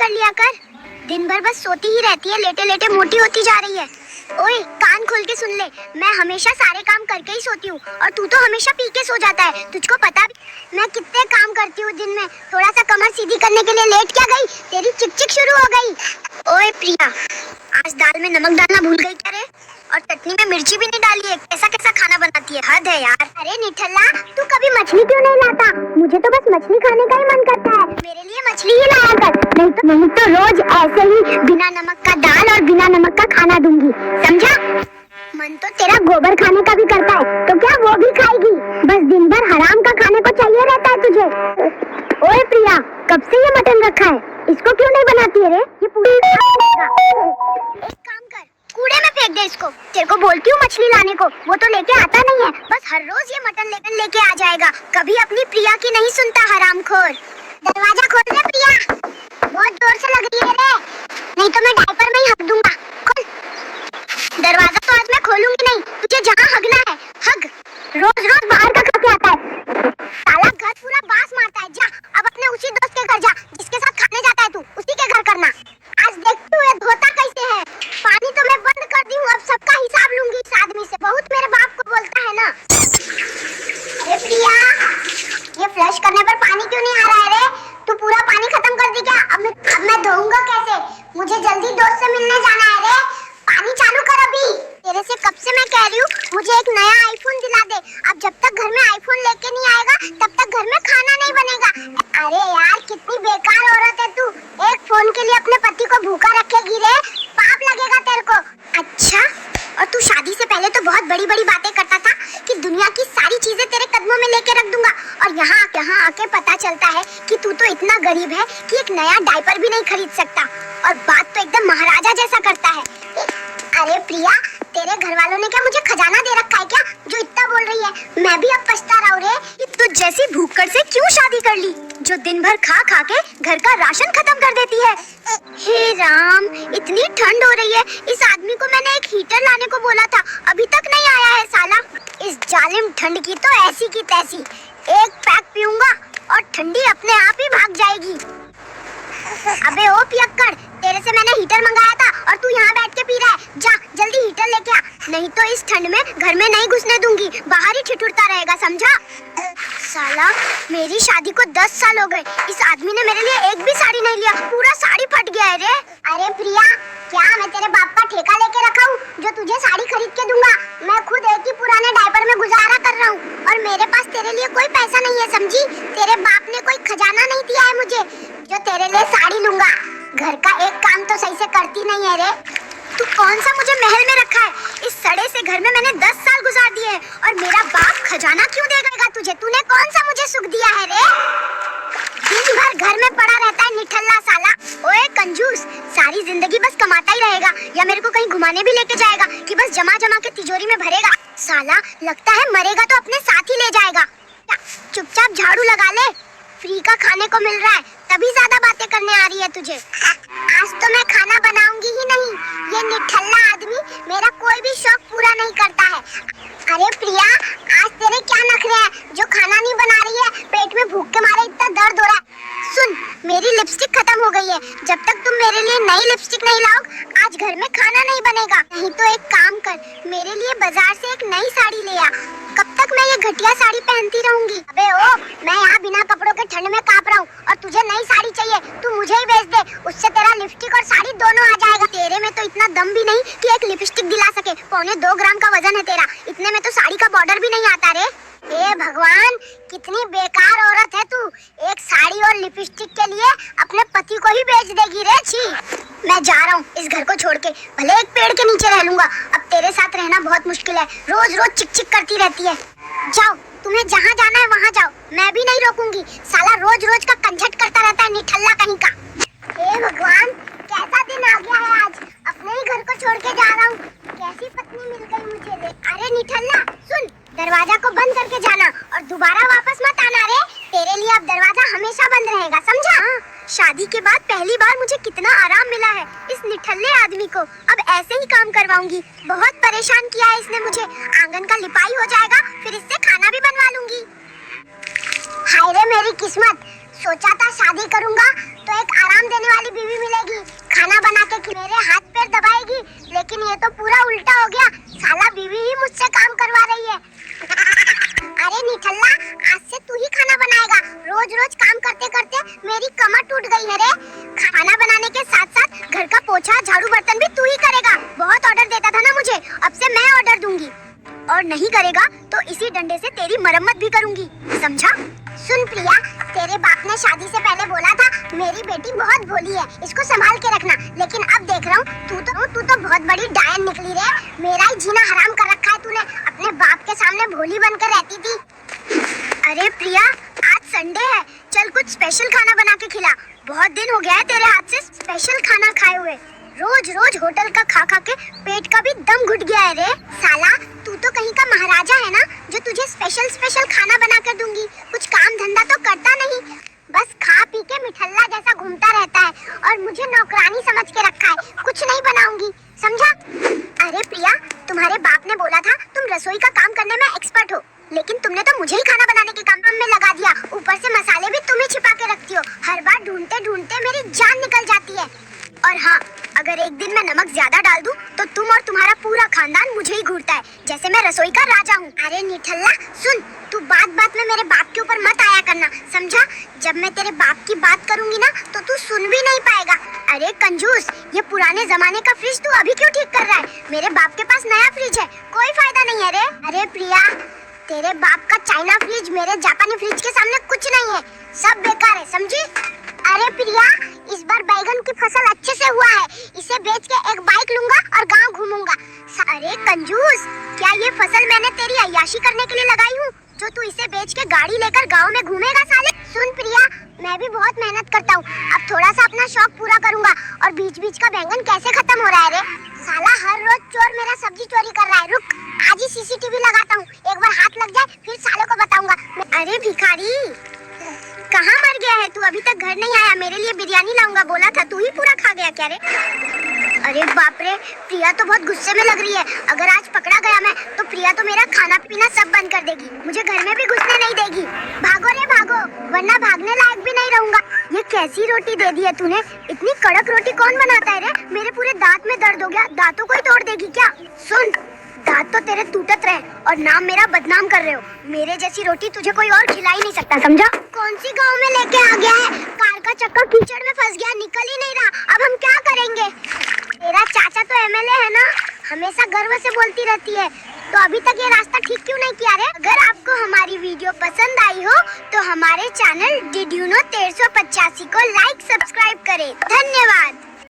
कर लिया कर। दिन भर बस सोती ही रहती है, लेटे लेटे मोटी होती जा रही है। ओए कान खोल के सुन ले, मैं हमेशा सारे काम करके ही सोती हूँ और तू तो हमेशा पी के सो जाता है। तुझको पता भी मैं कितने काम करती हूँ दिन में। थोड़ा सा कमर सीधी करने के लिए लेट क्या गई, तेरी चिक शुरू हो गई। ओए प्रिया, आज दाल में नमक डालना भूल गई क्या रे? और चटनी में मिर्ची भी नहीं डाली है। कैसा कैसा खाना बनाती है, हद है यार। अरे निठल्ला, तू कभी मछली क्यों नहीं लाता? मुझे तो बस मछली खाने का ही मन करता है। मेरे लिए मछली ही लाया कर, नहीं तो रोज ऐसे ही बिना नमक का दाल और बिना नमक का खाना दूंगी, समझा? मन तो तेरा गोबर खाने का भी करता है, तो क्या वो भी खाएगी? बस दिन भर हराम का खाने को चाहिए रहता है तुझे। ओए प्रिया, कब से ये मटन रखा है? इसको क्यों नहीं बनाती है रे? ये पूरी एक काम कर, कूड़े में फेंक दे इसको। तेरे को बोलती हूँ मछली लाने को, वो तो लेके आता नहीं है। बस हर रोज ये मटन लेके आ जाएगा। कभी अपनी प्रिया की नहीं सुनता हरामखोर। दरवाजा खोल दे प्रिया, बहुत जोर से लग रही है रे, नहीं तो मैं डायपर में ही हक दूंगा। खोल दरवाजा। तो आज मैं खोलूंगी नहीं, तुझे जहाँ हगना है हग। रोज रोज बाहर का खा के आता है, साला घर पूरा बास मारता है। जा अब अपने उसी दोस्त के घर जा जिसके साथ खाने जाता है तू, उसी के घर करना। आज देखती हूँ ये धोता कैसे है। पानी तो मैं बंद कर दी हूँ, अब सबका हिसाब लूंगी इस आदमी से। बहुत मेरे बाप को बोलता है ना। अरे प्रिया, ये फ्लश करने पर पानी क्यों नहीं आ रहा है रे? तू पूरा पानी खत्म कर दी क्या? अब मैं धोऊंगा कैसे? मुझे जल्दी दोस्त से मिलने जाना है रे। पानी चालू कर अभी। तेरे से कब से मैं कह रही हूँ मुझे एक नया आईफोन दिला दे। अब जब तक घर में आईफोन लेके नहीं आएगा तब तक घर में खाना नहीं बनेगा। अरे यार, कितनी बेकार औरत है तू। एक फोन के लिए अपने पति को भूखा रखेगी रे, पाप लगेगा तेरे को। अच्छा, और तू शादी से पहले तो बहुत बड़ी बड़ी बातें करता था कि दुनिया की सारी चीजें तेरे कदमों में लेके रख दूंगा, और यहाँ आके पता चलता है कि तू तो इतना गरीब है कि एक नया डायपर भी नहीं खरीद सकता, और बात तो एकदम महाराजा जैसा करता है। अरे प्रिया, तेरे घर वालों ने क्या मुझे खजाना दे रखा है क्या जो इतना बोल रही है? मैं भी अब पछता रहा हूँ रे कि तू जैसी भूखड़ से क्यों शादी कर ली, जो दिन भर खा खा के घर का राशन खत्म कर देती है। हे राम, इतनी ठंड हो रही है। इस आदमी को मैंने एक हीटर लाने को बोला था, अभी तक नहीं आया है साला। इस जालिम ठंड की तो ऐसी की तैसी। एक पैक पीऊंगा और ठंडी अपने आप ही भाग जाएगी। अबे ओ पियक्कड़, तेरे से मैंने हीटर मंगाया था और तू यहाँ बैठ के पी रहा है। जा जल्दी हीटर लेके आ, नहीं तो इस ठंड में घर में नहीं घुसने दूंगी, बाहर ही ठिठुरता रहेगा, समझा? साला, मेरी शादी को 10 साल हो गए, इस आदमी ने मेरे लिए एक भी साड़ी नहीं लिया, पूरा साड़ी फट गया है रे। अरे प्रिया, क्या मैं तेरे बाप का ठेका लेके रखा हूँ जो तुझे साड़ी खरीद के दूंगा? मैं खुद एक ही पुराने डायपर में गुजारा कर रहा हूँ और मेरे पास तेरे लिए कोई पैसा नहीं है, समझी? तेरे बाप ने कोई खजाना नहीं दिया है मुझे जो तेरे लिए साड़ी लूंगा। घर का एक काम तो सही से करती नहीं है रे। तू कौन सा मुझे महल में रखा है? इस सड़े से घर में मैंने 10 साल गुजार दिए हैं, और मेरा बाप खजाना क्यों देगा तुझे? तूने कौन सा मुझे सुख दिया है रे? दिन भर घर में पड़ा रहता है निठल्ला साला। ओए कंजूस, सारी जिंदगी बस कमाता ही रहेगा, या मेरे को कहीं घुमाने भी लेके जाएगा कि बस जमा जमा के तिजोरी में भरेगा। साला, लगता है मरेगा तो अपने साथ ही ले जाएगा। चुपचाप झाड़ू लगा ले, फ्री का खाने को मिल रहा है, तभी ज्यादा बातें करने आ रही है तुझे। आज तो मैं खाना बनाऊंगी ही नहीं। ये निठल्ला आदमी मेरा कोई भी शौक पूरा नहीं करता है। अरे प्रिया, आज तेरे क्या नखरे हैं जो खाना नहीं बना रही है? पेट में भूख के मारे इतना दर्द हो रहा है। सुन, मेरी लिपस्टिक खत्म हो गई है, जब तक तुम मेरे लिए नई लिपस्टिक नहीं लाओगे आज घर में खाना नहीं बनेगा। नहीं तो एक काम कर, मेरे लिए बाजार से एक नई साड़ी ले आ। कब तक मैं ये घटिया साड़ी पहनती रहूंगी? अबे ओ, मैं यहाँ बिना कपड़ों के ठंड में कांप रहा हूँ और तुझे नई साड़ी चाहिए, तू मुझे ही बेच दे, उससे तेरा लिपस्टिक और साड़ी दोनों आ जाएगा। तेरे में तो इतना दम भी नहीं कि एक लिपस्टिक दिला सके। 1.25 ग्राम का वजन है तेरा, इतने में तो साड़ी का बॉर्डर भी नहीं आता रे। हे भगवान, कितनी बेकार औरत है तू। एक साड़ी और लिपस्टिक के लिए अपने पति को ही बेच देगी रे। छी, मैं जा रहा हूँ इस घर को छोड़ के, भले एक पेड़ के नीचे रह लूंगा। अब तेरे साथ रहना बहुत मुश्किल है, रोज रोज चिक चिक करती रहती है। जाओ, तुम्हें जहाँ जाना है वहाँ जाओ, मैं भी नहीं रोकूंगी। साला रोज रोज का कंझट करता रहता है निठल्ला कहीं का। हे भगवान, कैसा दिन आ गया है आज, अपने ही घर को छोड़ के जा रहा हूँ। कैसी पत्नी मिल गई मुझे रे। अरे निठल्ला सुन, दरवाजा को बंद करके जाना और दोबारा वापस मत आना रे। तेरे लिए अब दरवाजा हमेशा बंद रहेगा, समझा? शादी के बाद पहली बार मुझे कितना आराम मिला है इस निठल्ले आदमी को। अब ऐसे ही काम करवाऊंगी। बहुत परेशान किया है इसने मुझे। आंगन का लिपाई हो जाएगा, फिर इससे खाना भी बनवा लूंगी। हाय रे मेरी किस्मत, सोचा था शादी करूंगा तो तो एक आराम देने वाली बीवी मिलेगी, खाना बना के मेरे हाथ पैर दबाएगी। लेकिन ये तो पूरा उल्टा हो गया, साला बीवी ही मुझसे काम करवा रही है। अरे निठल्ला, आज से तू ही खाना बनाएगा। रोज रोज काम करते करते मेरी कमर टूट गई है रे। खाना बनाने के साथ साथ घर का पोछा झाड़ू बर्तन भी तू ही करेगा। बहुत ऑर्डर देता था ना मुझे, अब से मैं ऑर्डर दूंगी। और नहीं करेगा तो इसी डंडे से तेरी मरम्मत भी करूंगी, समझा? सुन प्रिया, तेरे बाप ने शादी से पहले बोला था मेरी बेटी बहुत भोली है, इसको संभाल के रखना। लेकिन अब देख रहा हूँ तू तो बहुत बड़ी डायन निकली रे। मेरा ही जीना हराम कर रखा है तूने। अपने बाप के सामने भोली बनकर रहती थी। अरे प्रिया, आज संडे है, चल कुछ स्पेशल खाना बना के खिला। बहुत दिन हो गया है तेरे हाथ से स्पेशल खाना खाए हुए। रोज रोज होटल का खा खा के पेट का भी दम घुट गया है रे। साला, तू तो कहीं का महाराजा है ना, जो तुझे स्पेशल खाना बना कर दूंगी। कुछ काम धंधा तो करता नहीं, बस खा पी के मिठल्ला जैसा घूमता रहता है और मुझे नौकरानी समझ के रखा है। कुछ नहीं बनाऊंगी, समझा? अरे प्रिया, तुम्हारे बाप ने बोला था तुम रसोई का काम करने में एक्सपर्ट हो, लेकिन तुमने तो मुझे ही खाना बनाने के काम में लगा दिया। ऊपर से मसाले भी तुम ही छिपा के रखती हो। हर बार ढूंढते ढूंढते मेरी जान निकल जाती है। और हाँ, अगर एक दिन मैं नमक ज्यादा डाल दूं तो तुम और तुम्हारा पूरा खानदान मुझे ही घूरता है, जैसे मैं रसोई का राजा हूँ। अरे निठल्ला सुन, तू बात बात में मेरे बाप के ऊपर मत आया करना, समझा? जब मैं तेरे बाप की बात करूंगी ना तो तू सुन भी नहीं पाएगा। अरे कंजूस, ये पुराने जमाने का फ्रिज तू अभी क्यों ठीक कर रहा है? मेरे बाप के पास नया फ्रिज है, कोई फायदा नहीं है रे। अरे प्रिया, तेरे बाप का चाइना फ्रिज मेरे जापानी फ्रिज के सामने कुछ नहीं है, सब बेकार है, समझी? अरे प्रिया, इस बार बैगन की फसल अच्छे से हुआ है, इसे बेच के एक बाइक लूंगा और गांव घूमूंगा। अरे कंजूस, क्या ये फसल मैंने तेरी अय्याशी करने के लिए लगाई हूँ, जो तू इसे बेच के गाड़ी लेकर गांव में घूमेगा साले? सुन प्रिया, मैं भी बहुत मेहनत करता हूँ, अब थोड़ा सा अपना शौक पूरा करूंगा। और बीच बीच का बैंगन कैसे खत्म हो रहा है रे? साला हर रोज चोर मेरा सब्जी चोरी कर रहा है। रुक, आज ही सीसीटीवी लगाता हूँ, एक बार हाथ लग जाए फिर सालों को बताऊंगा। अरे भिखारी, कहाँ मर गया है तू? अभी तक घर नहीं आया। मेरे लिए बिरयानी लाऊंगा बोला था, तू ही पूरा खा गया क्या रे? अरे बाप रे, प्रिया तो बहुत गुस्से में लग रही है। अगर आज पकड़ा गया मैं तो प्रिया तो मेरा खाना पीना सब बंद कर देगी, मुझे घर में भी घुसने नहीं देगी। भागो रे भागो, वरना भागने लायक भी नहीं रहूंगा। ये कैसी रोटी दे दी है तूने? इतनी कड़क रोटी कौन बनाता है रे? मेरे पूरे दांत में दर्द हो गया, दांतों को ही तोड़ देगी क्या? सुन, दांत तो तेरे टूटत रहे और नाम मेरा बदनाम कर रहे हो। मेरे जैसी रोटी तुझे कोई और खिला ही नहीं सकता, समझा? कौन सी गांव में लेके आ गया है? कार का चक्का कीचड़ में फंस गया, निकल ही नहीं रहा। अब हम क्या करेंगे? तेरा चाचा तो एमएलए है ना, हमेशा गर्व से बोलती रहती है। तो अभी तक ये रास्ता ठीक क्यों नहीं किया रे? अगर आपको हमारी वीडियो पसंद आई हो तो हमारे चैनल डिड यू नो 1385 को लाइक सब्सक्राइब करें। धन्यवाद।